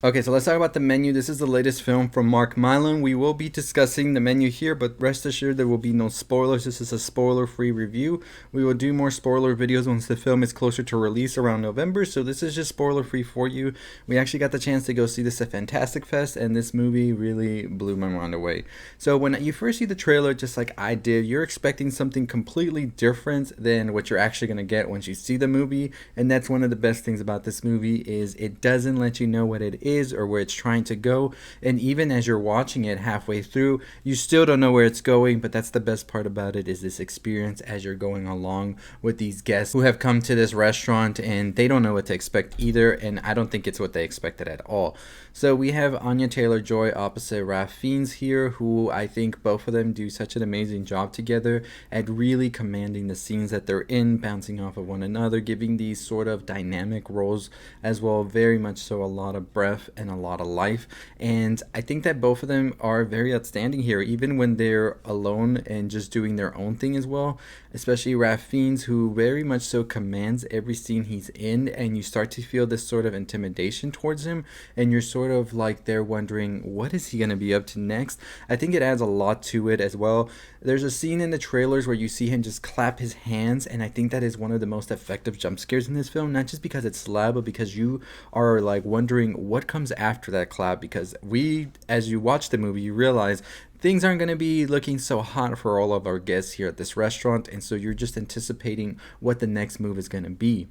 Okay, so let's talk about The Menu. This is the latest film from Mark Mylon. We will be discussing The Menu here, but rest assured there will be no spoilers. This is a spoiler-free review. We will do more spoiler videos once the film is closer to release around November, so this is just spoiler-free for you. We actually got the chance to go see this at Fantastic Fest, and this movie really blew my mind away. So when you first see the trailer, just like I did, you're expecting something completely different than what you're actually going to get once you see the movie, and that's one of the best things about this movie is it doesn't let you know what it is or where it's trying to go, and even as you're watching it halfway through you still don't know where it's going. But that's the best part about it, is this experience as you're going along with these guests who have come to this restaurant and they don't know what to expect either, and I don't think it's what they expected at all. So we have Anya Taylor-Joy opposite Ralph Fiennes here, who I think both of them do such an amazing job together at really commanding the scenes that they're in, bouncing off of one another, giving these sort of dynamic roles as well, very much so a lot of breath and a lot of life. And I think that both of them are very outstanding here, even when they're alone and just doing their own thing as well, especially Ralph Fiennes, who very much so commands every scene he's in, and you start to feel this sort of intimidation towards him, and you're sort of like there wondering what is he going to be up to next. I think it adds a lot to it as well. There's a scene in the trailers where you see him just clap his hands, and I think that is one of the most effective jump scares in this film, not just because it's loud, but because you are like wondering what comes after that clap, because as you watch the movie, you realize things aren't going to be looking so hot for all of our guests here at this restaurant, and so you're just anticipating what the next move is going to be.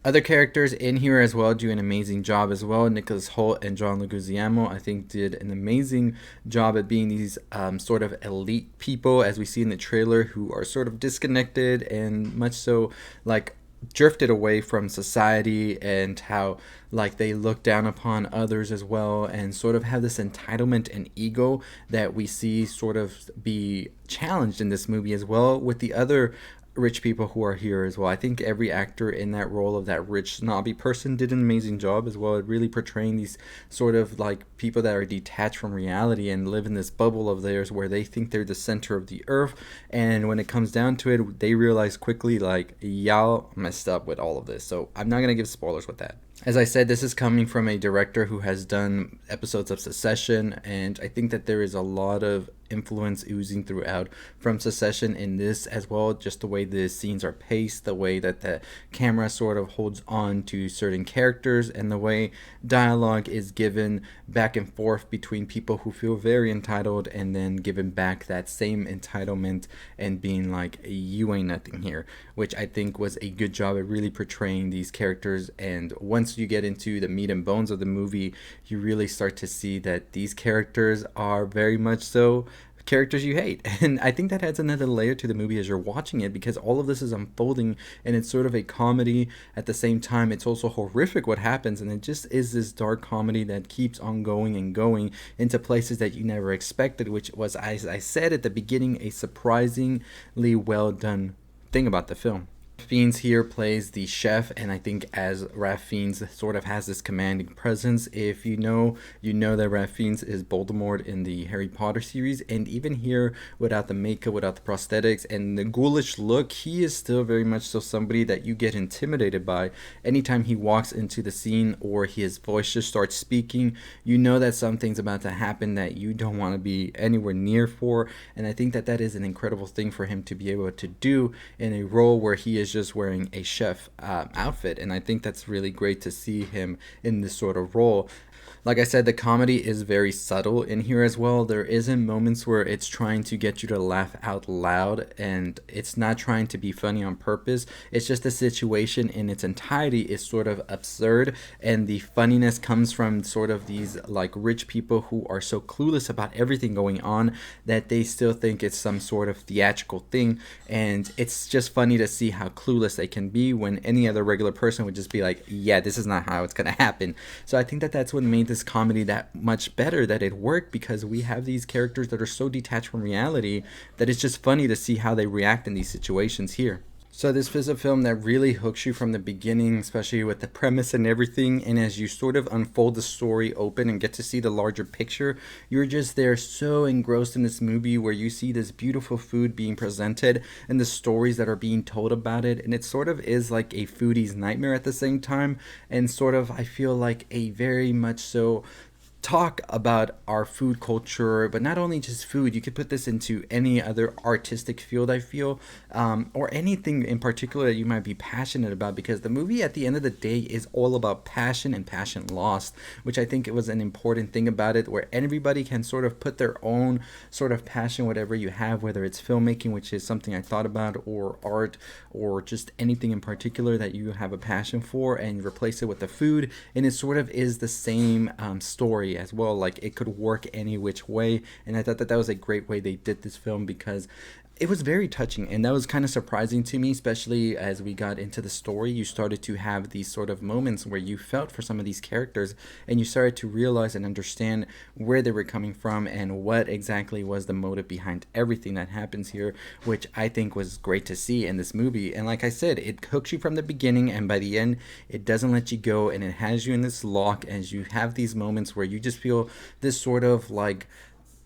Other characters in here as well do an amazing job as well. Nicholas Hoult and John Leguizamo, I think, did an amazing job at being these sort of elite people, as we see in the trailer, who are sort of disconnected and much so like drifted away from society, and how like they look down upon others as well, and sort of have this entitlement and ego that we see sort of be challenged in this movie as well with the other rich people who are here as well. I think every actor in that role of that rich snobby person did an amazing job as well at really portraying these sort of like people that are detached from reality and live in this bubble of theirs where they think they're the center of the earth, and when it comes down to it they realize quickly like y'all messed up with all of this. So I'm not going to give spoilers with that. As I said, this is coming from a director who has done episodes of Succession, and I think that there is a lot of influence oozing throughout from Succession in this as well, just the way the scenes are paced, the way that the camera sort of holds on to certain characters, and the way dialogue is given back and forth between people who feel very entitled and then given back that same entitlement and being like, you ain't nothing here, which I think was a good job at really portraying these characters. And once you get into the meat and bones of the movie, you really start to see that these characters are very much so characters you hate. And I think that adds another layer to the movie as you're watching it, because all of this is unfolding and it's sort of a comedy at the same time. It's also horrific what happens, and it just is this dark comedy that keeps on going and going into places that you never expected, which was, as I said at the beginning, a surprisingly well done thing about the film. Fiennes here plays the chef, and I think as Ralph Fiennes sort of has this commanding presence. If you know that Ralph Fiennes is Voldemort in the Harry Potter series, and even here without the makeup, without the prosthetics, and the ghoulish look, he is still very much so somebody that you get intimidated by. Anytime he walks into the scene or his voice just starts speaking, you know that something's about to happen that you don't want to be anywhere near for, and I think that that is an incredible thing for him to be able to do in a role where he is just wearing a chef outfit, and I think that's really great to see him in this sort of role. Like I said, the comedy is very subtle in here as well. There isn't moments where it's trying to get you to laugh out loud, and it's not trying to be funny on purpose. It's just the situation in its entirety is sort of absurd, and the funniness comes from sort of these like rich people who are so clueless about everything going on that they still think it's some sort of theatrical thing, and it's just funny to see how clueless they can be when any other regular person would just be like, yeah, this is not how it's gonna happen. So I think that that's what made this comedy that much better, that it worked, because we have these characters that are so detached from reality that it's just funny to see how they react in these situations here. So this is a film that really hooks you from the beginning, especially with the premise and everything. And as you sort of unfold the story open and get to see the larger picture, you're just there so engrossed in this movie where you see this beautiful food being presented and the stories that are being told about it. And it sort of is like a foodie's nightmare at the same time. And sort of, I feel like a very much so talk about our food culture, but not only just food. You could put this into any other artistic field, I feel, or anything in particular that you might be passionate about, because the movie at the end of the day is all about passion and passion lost, which I think it was an important thing about it, where everybody can sort of put their own sort of passion, whatever you have, whether it's filmmaking, which is something I thought about, or art, or just anything in particular that you have a passion for, and replace it with the food. And it sort of is the same story as well. Like, it could work any which way, and I thought that that was a great way they did this film, because it was very touching, and that was kind of surprising to me, especially as we got into the story. You started to have these sort of moments where you felt for some of these characters, and you started to realize and understand where they were coming from and what exactly was the motive behind everything that happens here, which I think was great to see in this movie. And like I said, it hooks you from the beginning, and by the end it doesn't let you go, and it has you in this lock as you have these moments where you just feel this sort of like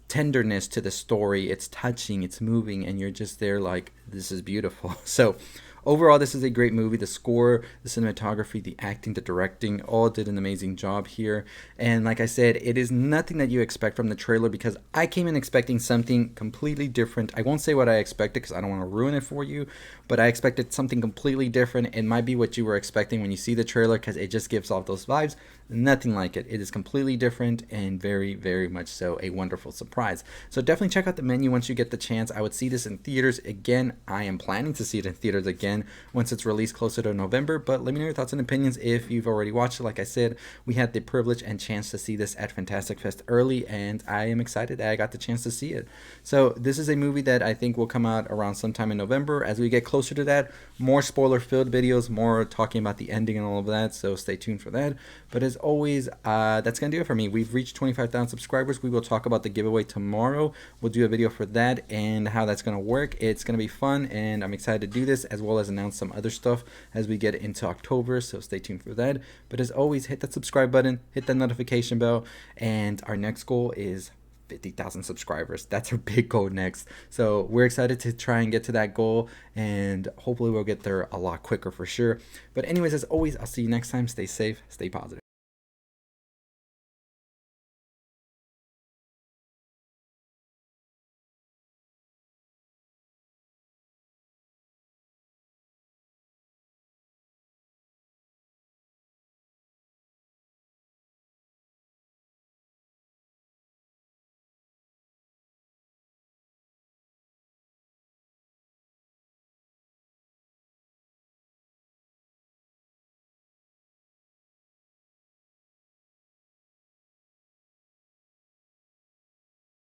tenderness to the story. It's touching, it's moving, and you're just there like, this is beautiful. So overall, this is a great movie. The score, the cinematography, the acting, the directing, all did an amazing job here. And like I said, it is nothing that you expect from the trailer, because I came in expecting something completely different. I won't say what I expected because I don't want to ruin it for you, but I expected something completely different. It might be what you were expecting when you see the trailer, because it just gives off those vibes. Nothing like it. It is completely different, and very, very much so a wonderful surprise. So definitely check out the menu once you get the chance. I would see this in theaters again. I am planning to see it in theaters again once it's released closer to November. But let me know your thoughts and opinions if you've already watched it. Like I said, we had the privilege and chance to see this at Fantastic Fest early, and I am excited that I got the chance to see it. So this is a movie that I think will come out around sometime in November. As we get closer to that, more spoiler-filled videos, more talking about the ending and all of that, so stay tuned for that. But as always, that's going to do it for me. We've reached 25,000 subscribers. We will talk about the giveaway tomorrow. We'll do a video for that and how that's going to work. It's going to be fun, and I'm excited to do this, as well as announce some other stuff as we get into October, so stay tuned for that. But as always, hit that subscribe button, hit that notification bell, and our next goal is 50,000 subscribers. That's our big goal next. So we're excited to try and get to that goal, and hopefully we'll get there a lot quicker for sure. But anyways, as always, I'll see you next time. Stay safe, stay positive.